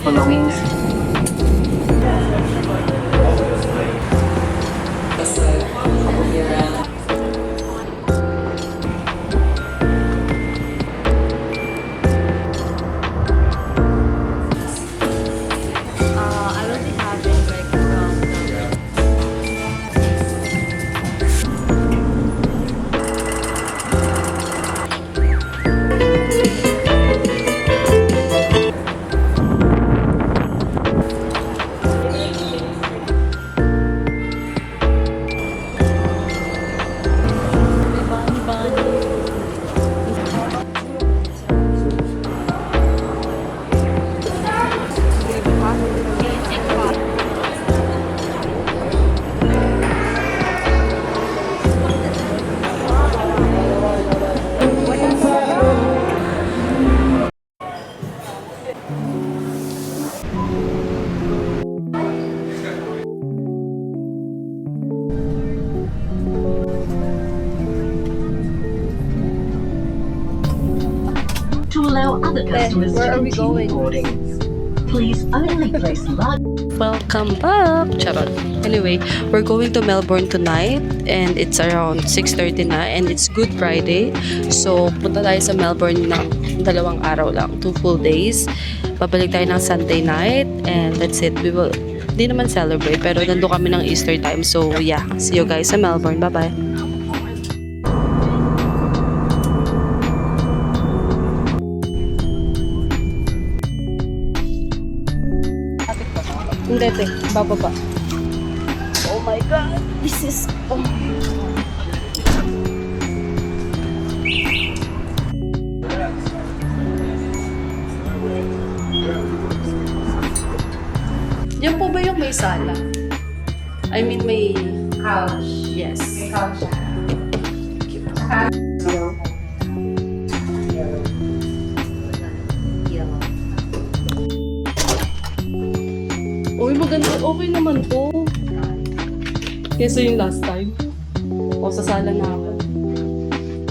following. I will be having like from Bunny Bunny. To allow other customers where to are we continue going? boarding, please only place large. Welcome back! Charot. Anyway, we're going to Melbourne tonight and it's around 6:30 na and it's Good Friday. So, punta tayo sa Melbourne ng 2 araw lang, 2 full days. Babalik tayo ng Sunday night and that's it. We will, di naman celebrate pero nandun kami ng Easter time. So, yeah. See you guys sa Melbourne. Bye-bye. Hindi, te. Bababa. Oh my God. This is... Oh. Yan po ba yung may sala? I mean, may... Couch. Yes. May couch siya. Uy, maganda. Okay naman to. Kesa yung last time. O, sa sala na ako.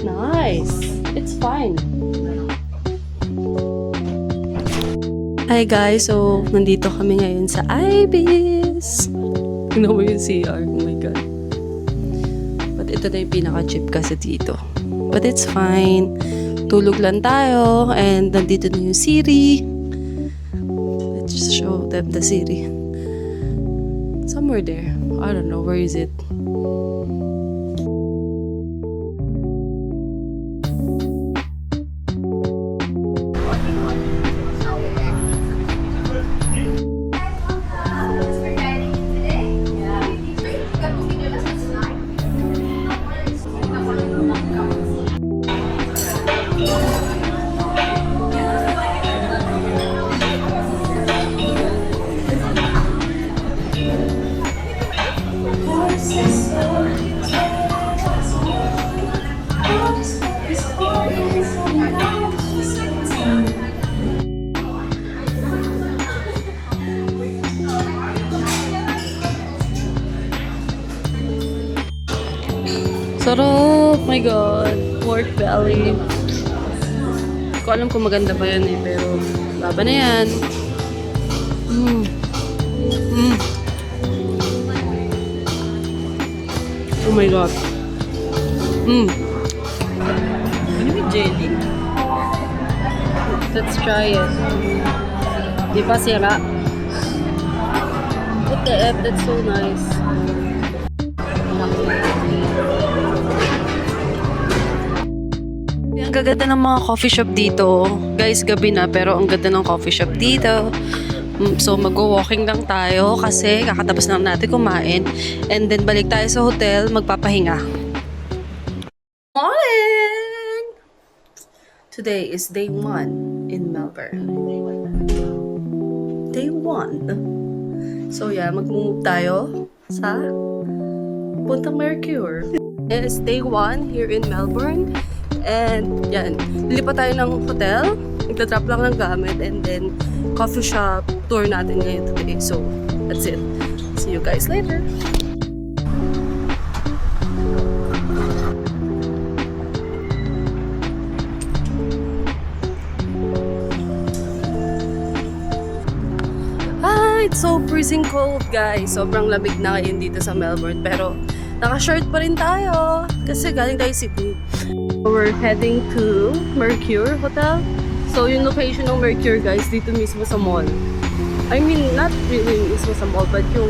Nice. It's fine. Hi guys, so nandito kami ngayon sa Ibis. Tingnan mo yung CR. Oh my God. But ito na yung pinaka-cheap kasi dito. But it's fine. Tulog lang tayo. And nandito na yung Siri. Let's just show them the Siri. Somewhere there. I don't know. Where is it? Sarap! My God! Pork belly. Hindi ko alam kung maganda ba yan eh, pero laban na yan. Oh my God! Ano yung jelly? Let's try it. Di pa sira. What the F? That's so nice. Ang gaganda ng mga coffee shop dito. Guys, gabi na pero ang ganda ng coffee shop dito. So mag-walking lang tayo kasi kakatapos na natin kumain. And then balik tayo sa hotel, magpapahinga. Morning! Today is day 1 in Melbourne. Day 1. So yeah, mag-move tayo sa Puntang Mercure. It's day 1 here in Melbourne. And yan, lilipat tayo ng hotel, magta-drop lang ng gamit, and then coffee shop tour natin ngayon today. So, that's it. See you guys later. It's so freezing cold, guys. Sobrang lamig na ngayon dito sa Melbourne. Pero naka-short pa rin tayo kasi galing tayo Sydney. We're heading to Mercure Hotel. So yung location ng Mercure, guys, dito mismo sa mall. I mean, not really mismo sa mall, but yung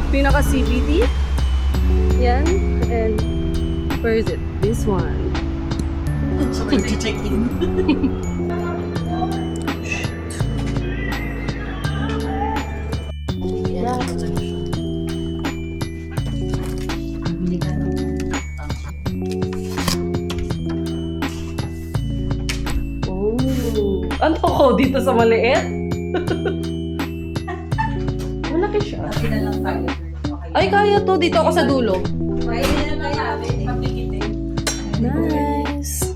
pinaka-CBD. Yan. And where is it? This one. Something to take in. Oh. Ano ko dito sa maliit? Malaki siya. Kasi na lang tayo. Ay, kaya to. Dito ako sa dulo. Kaya na lang tayo. Pagkikitin. Nice.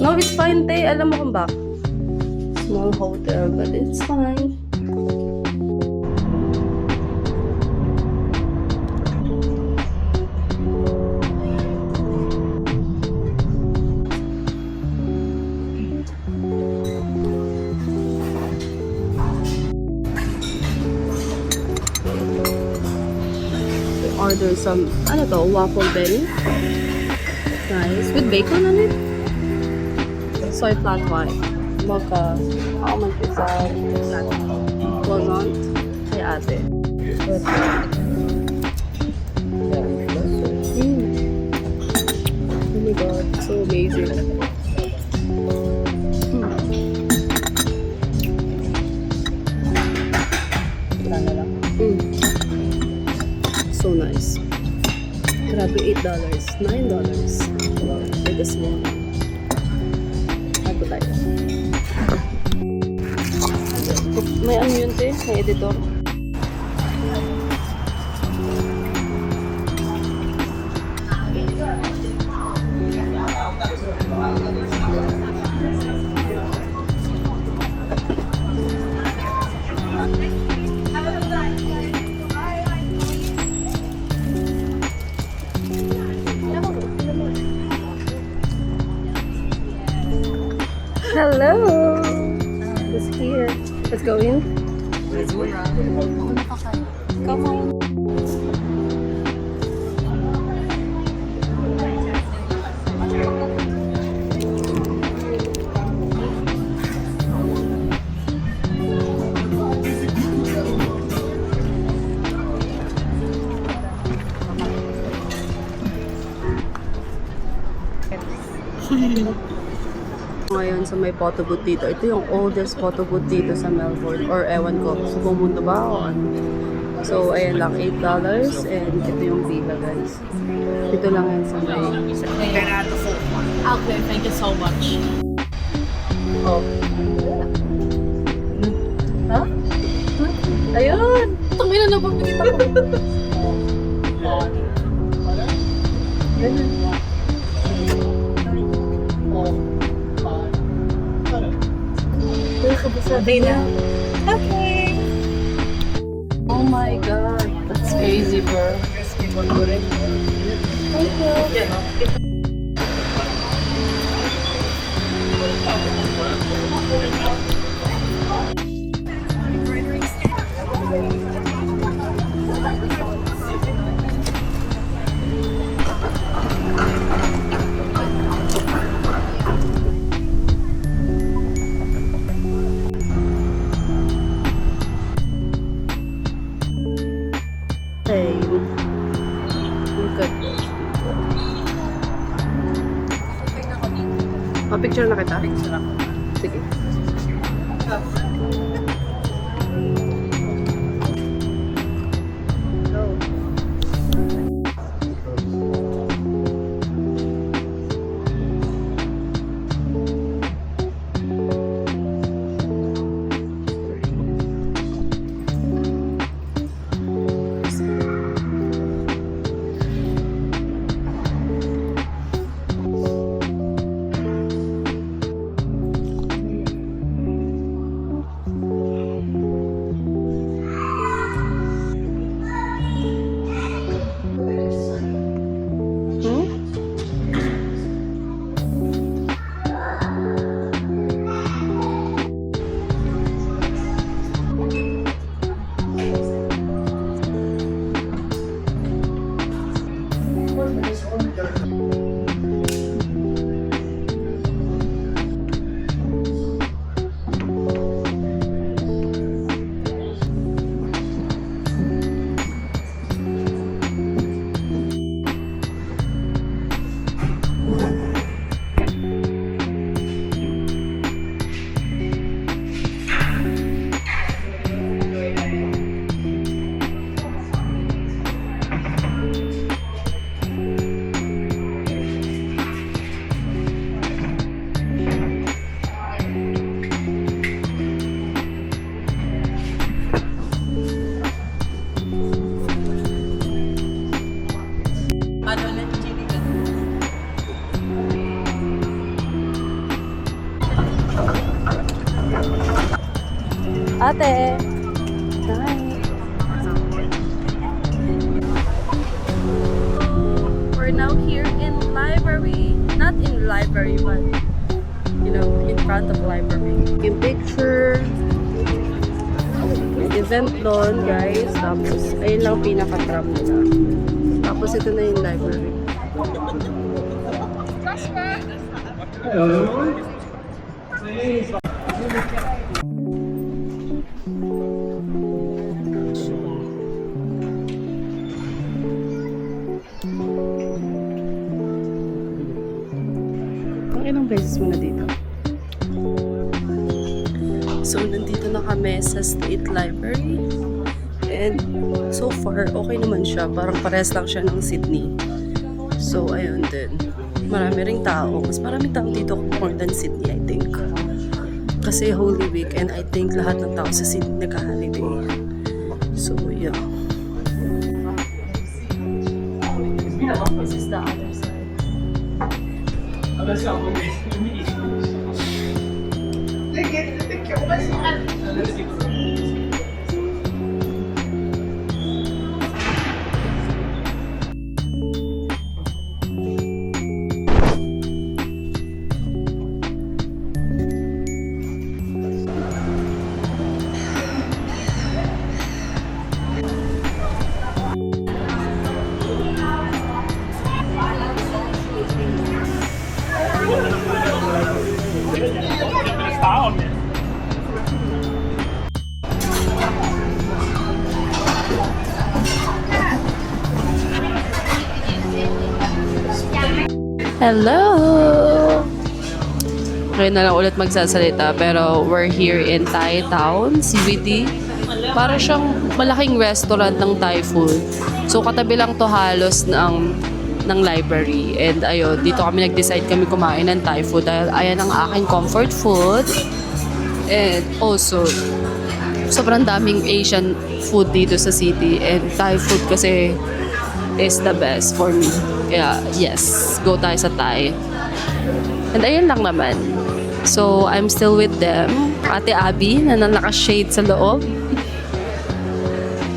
No, it's fine, te. Alam mo kung bak. Small hotel, but it's fine. Order some, ano to, waffle belly. Nice. With bacon on it. Soy flat white. Mocha. Almond pizza. Croissant. Kay ate. Good. Oh my god. So amazing. So nice. Grabe, $8. $9 for the small one. Ano tayo? May ano yun, te? May editor? Hello! Who's here? Let's go in. Come on. Ngayon sa may photo booth dito. Ito yung oldest photo booth dito sa Melbourne. Or ewan ko, subong mundo ba o ano. So, ayan lang, $8. And ito yung villa, guys. Ito lang yan sa may... Okay, thank you so much. Oh. Ha? Ayun! Tangin na napapagit ako. Okay. Oh my god. That's crazy, bro. Thank you. Hey, look at this. Picture na kita? Picture ako. Sige. Ano na yung chili ka? Ate! Hi! We're now here in library. Not in library, but you know, in front of library. Yung picture. May event doon, guys. Tapos, ayun lang pinaka-tram nila. Tapos, ito na yung library. Ang ilang beses mo na dito? So, nandito na kami sa State Library. And so far, okay naman siya. Parang pares lang siya ng Sydney. So, ayun din. Marami ring tao. Mas maraming tao dito more than Sydney, I think. Kasi Holy Week and I think lahat ng tao sa Sydney nagka-holiday. So, yeah. This is the other side. Hello! Ngayon na lang ulit magsasalita pero we're here in Thai Town, CBD. Para siyang malaking restaurant ng Thai food. So katabi lang to halos ng library. And ayun, dito kami nag-decide kami kumain ng Thai food dahil ayan ang aking comfort food. And also, sobrang daming Asian food dito sa city. And Thai food kasi is the best for me. Kaya, yes, go tayo sa Thai. And ayun lang naman. So, I'm still with them. Ate Abby, na naka-shade sa loob.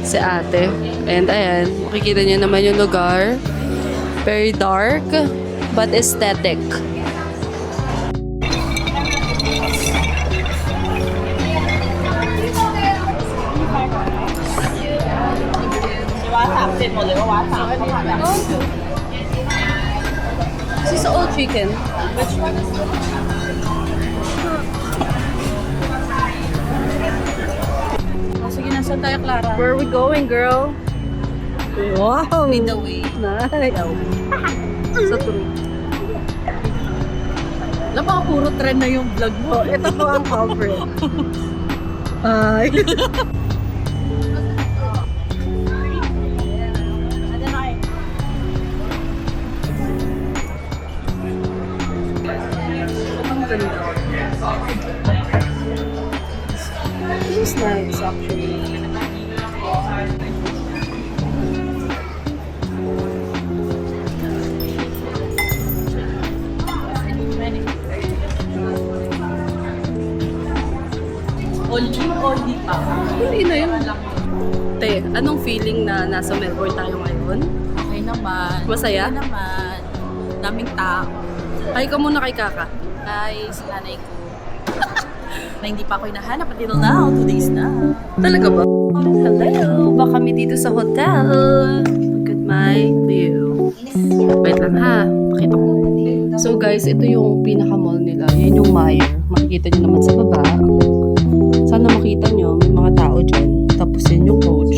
Si ate. And ayan, makikita niyo naman yung lugar. Very dark, but aesthetic. This is all chicken. Which one is this? Sige, nasa tayo, Clara. Where are we going, girl? Wow! Lead the way. Nice. Sa true. Alam mo, puro trend na yung vlog mo. Ito po ang culprit. Ay. This is nice, actually. Only pa. Hindi na yun. Te, anong feeling na nasa Melbourne tayo ngayon? Okay naman. Masaya? Okay naman. Daming tao. Ay ka muna kay Kaka. Ay, si nanay ko. Na hindi pa ako hinahanap until now. 2 days na. Talaga ba? Hello! Baka kami dito sa hotel. Look at my view. lang ha. Pakita ko. So guys, ito yung pinaka-mall nila. Yan yung Meijer. Makikita nyo naman sa baba. Sana makita nyo, may mga tao dyan. Tapos yun yung Coach.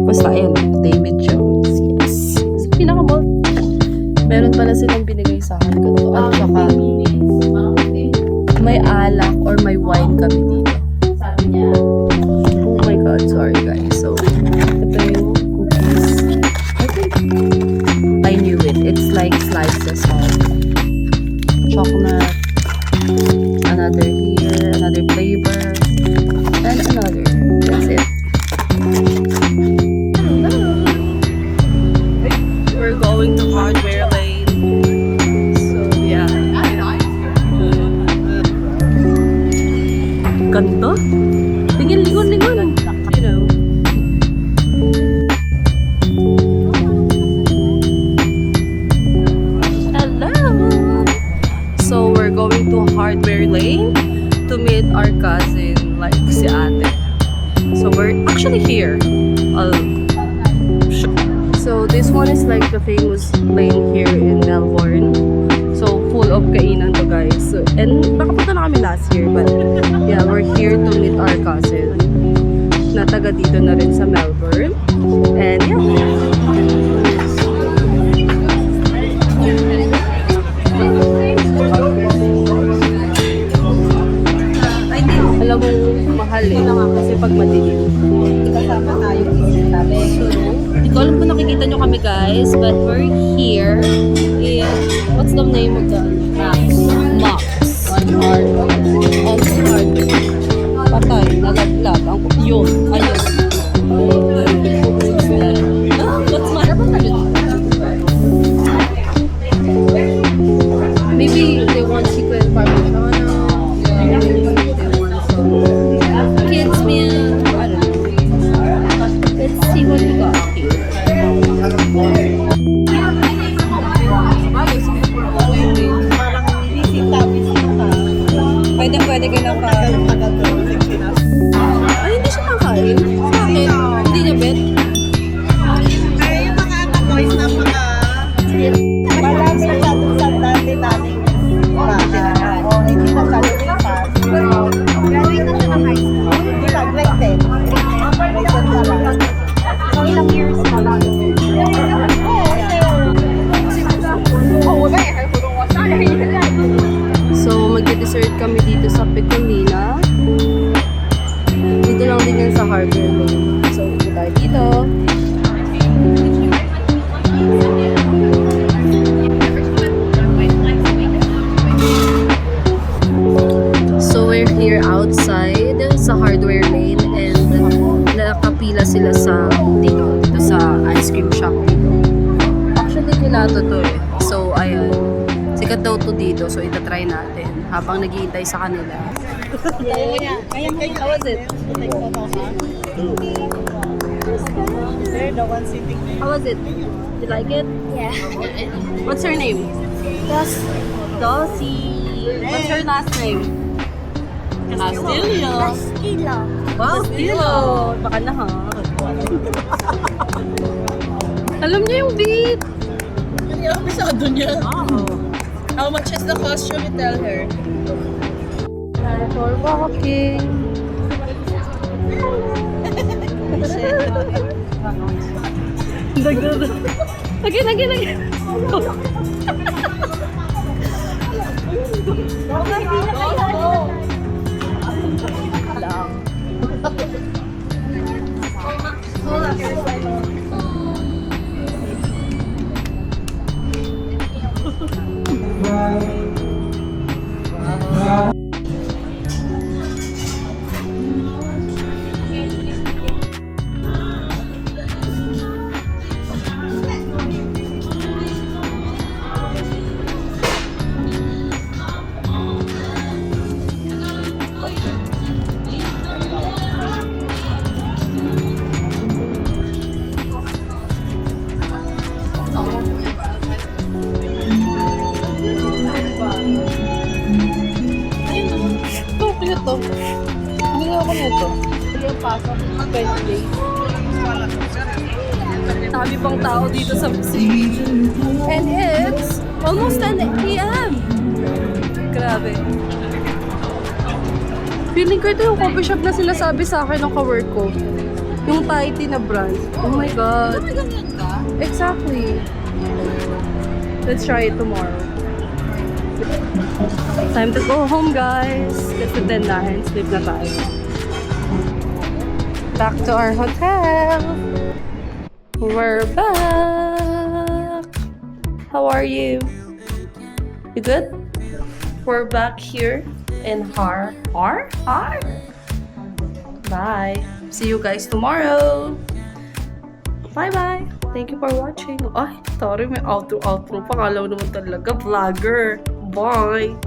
Basta ayan, David Jones. Yes. Sa pinaka-mall. Meron pala silang binigay sa akin. Ganito. At saka, may alak or may wine kami dito. Oh my God, sorry guys. So, ito yung cookies. I think, I knew it. It's like slices of chocolate. Another here, another flavor, and another. That's it. We're going to Hardware Lane. So, yeah. Ganda. Tingin, lingon. You know. Hello. So we're going to Hardware Lane to meet our cousin, like si ate. So we're actually here. So this one is like the famous lane here in Melbourne. So full of kainan to guys. So, and nakapunta na kami last year, but yeah, we're here to meet our cousin na taga dito na rin sa Melbourne. And alam mo, mahal eh. Kasi pag madilim. Kasama tayo sabi. Hindi ko alam kung nakikita nyo kami guys, but we're here in, what's the name of the Max. On hard. Patay, nalaglag. Yun, ayun. What's my... Maybe they want chicken parmesan. Maybe they want some kids meal. I don't know. Let's see what we got here. Pwede ka lang pa. Ay, hindi siya makain. Bakit? Hindi niya bet? Ay, yung mga anak ko is napaka... Marami sa dun sa dati namin bahay. O, hindi na sa lumipas. Graduate na siya ng high school. Hindi ba? Grade 10. Grade 10 pa lang. So, ilang years pa lang. So, mag-dessert kami dito sa Pecolina. Dito lang din yan sa Hardware Lane. So, dito tayo dito. So, we're here outside sa Hardware Lane and nakapila sila sa dito sa ice cream shop dito. Actually, gelato to eh. So, ayun. Sikat daw to dito. So, itatry natin habang naghihintay sa kanila. How was it? They're the one sitting there. How was it? You like it? Yeah. What's her name? Dossie. What's her last name? Castillo. Estilo. Wow, Stilo. Baka na ha. Alam niya yung beat. Ano yung episode niya? How much is the costume? You tell her. For walking. Again. to. Hindi ako nito. Yung pasok, 20 days. Dami pang tao dito sa Brazil. And Almost 10 p.m. Grabe. Feeling ko ito yung coffee shop na sila sabi sa akin ng ka-work ko. Yung Thai tea na brand. Oh my God. May ganyan ka? Exactly. Let's try it tomorrow. Time to go home, guys. Kasi 10 na. Sleep na tayo. Back to our hotel. We're back. How are you? You good? We're back here in Har. Bye. See you guys tomorrow. Bye-bye. Thank you for watching. Ay, sorry, may outro pa. Kalaw naman talaga. Vlogger. Bye.